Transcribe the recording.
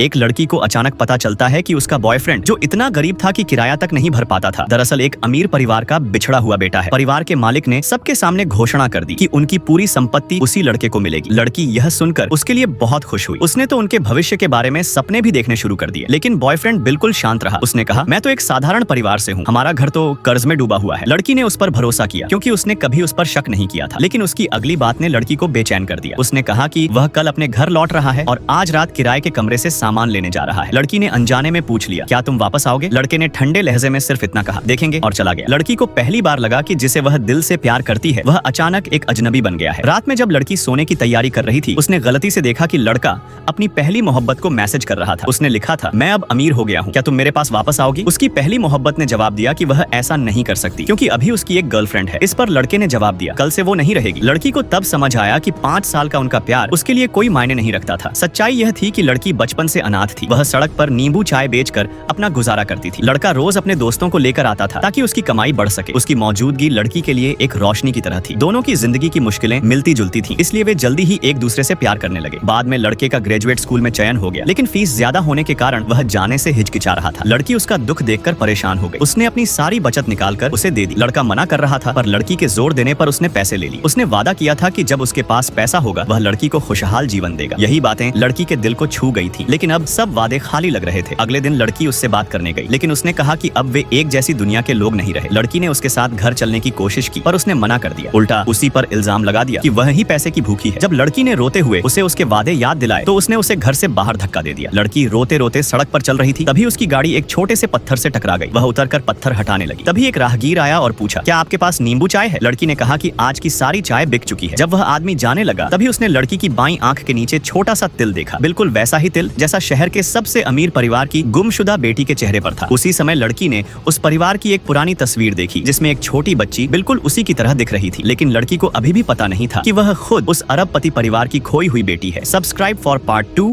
एक लड़की को अचानक पता चलता है कि उसका बॉयफ्रेंड जो इतना गरीब था कि किराया तक नहीं भर पाता था, दरअसल एक अमीर परिवार का बिछड़ा हुआ बेटा है। परिवार के मालिक ने सबके सामने घोषणा कर दी कि उनकी पूरी संपत्ति उसी लड़के को मिलेगी। लड़की यह सुनकर उसके लिए बहुत खुश हुई। उसने तो उनके भविष्य के बारे में सपने भी देखने शुरू कर दिए। लेकिन बॉयफ्रेंड बिल्कुल शांत रहा। उसने कहा, मैं तो एक साधारण परिवार से हूँ, हमारा घर तो कर्ज में डूबा हुआ है। लड़की ने उस पर भरोसा किया क्योंकि उसने कभी उस पर शक नहीं किया था। लेकिन उसकी अगली बात ने लड़की को बेचैन कर दिया। उसने कहा कि वह कल अपने घर लौट रहा है और आज रात किराए के कमरे से सामान लेने जा रहा है। लड़की ने अनजाने में पूछ लिया, क्या तुम वापस आओगे? लड़के ने ठंडे लहजे में सिर्फ इतना कहा, देखेंगे, और चला गया। लड़की को पहली बार लगा कि जिसे वह दिल से प्यार करती है वह अचानक एक अजनबी बन गया है। रात में जब लड़की सोने की तैयारी कर रही थी, उसने गलती से देखा कि लड़का अपनी पहली मोहब्बत को मैसेज कर रहा था। उसने लिखा था, मैं अब अमीर हो गया हूँ, क्या तुम मेरे पास वापस आओगी? उसकी पहली मोहब्बत ने जवाब दिया कि वह ऐसा नहीं कर सकती क्योंकि अभी उसकी एक गर्लफ्रेंड है। इस पर लड़के ने जवाब दिया, कल से वो नहीं रहेगी। लड़की को तब समझ आया कि 5 साल का उनका प्यार उसके लिए कोई मायने नहीं रखता था। सच्चाई यह थी कि लड़की बचपन से अनाथ थी। वह सड़क पर नींबू चाय बेचकर अपना गुजारा करती थी। लड़का रोज अपने दोस्तों को लेकर आता था ताकि उसकी कमाई बढ़ सके। उसकी मौजूदगी लड़की के लिए एक रोशनी की तरह थी। दोनों की जिंदगी की मुश्किलें मिलती जुलती थी, इसलिए वे जल्दी ही एक दूसरे से प्यार करने लगे। बाद में लड़के का ग्रेजुएट स्कूल में चयन हो गया, लेकिन फीस ज्यादा होने के कारण वह जाने से हिचकिचा रहा था। लड़की उसका दुख देखकर परेशान हो गई। उसने अपनी सारी बचत निकालकर उसे दे दी। लड़का मना कर रहा था, पर लड़की के जोर देने पर उसने पैसे ले लिए। उसने वादा किया था कि जब उसके पास पैसा होगा वह लड़की को खुशहाल जीवन देगा। यही बातें लड़की के दिल को छू गई थी, लेकिन अब सब वादे खाली लग रहे थे। अगले दिन लड़की उससे बात करने गई, लेकिन उसने कहा कि अब वे एक जैसी दुनिया के लोग नहीं रहे। लड़की ने उसके साथ घर चलने की कोशिश की, पर उसने मना कर दिया। उल्टा उसी पर इल्जाम लगा दिया कि वह ही पैसे की भूखी है। जब लड़की ने रोते हुए उसे उसके वादे याद दिलाए तो उसने उसे घर से बाहर धक्का दे दिया। लड़की रोते रोते सड़क पर चल रही थी, तभी उसकी गाड़ी एक छोटे से पत्थर से टकरा गई। वह उतरकर पत्थर हटाने लगी। तभी एक राहगीर आया और पूछा, क्या आपके पास नींबू चाय है? लड़की ने कहा कि आज की सारी चाय बिक चुकी है। जब वह आदमी जाने लगा, तभी उसने लड़की की बाईं आंख के नीचे छोटा सा तिल देखा, बिल्कुल वैसा ही तिल जैसा शहर के सबसे अमीर परिवार की गुमशुदा बेटी के चेहरे पर था। उसी समय लड़की ने उस परिवार की एक पुरानी तस्वीर देखी जिसमें एक छोटी बच्ची बिल्कुल उसी की तरह दिख रही थी। लेकिन लड़की को अभी भी पता नहीं था कि वह खुद उस अरबपति परिवार की खोई हुई बेटी है। Subscribe for part 2।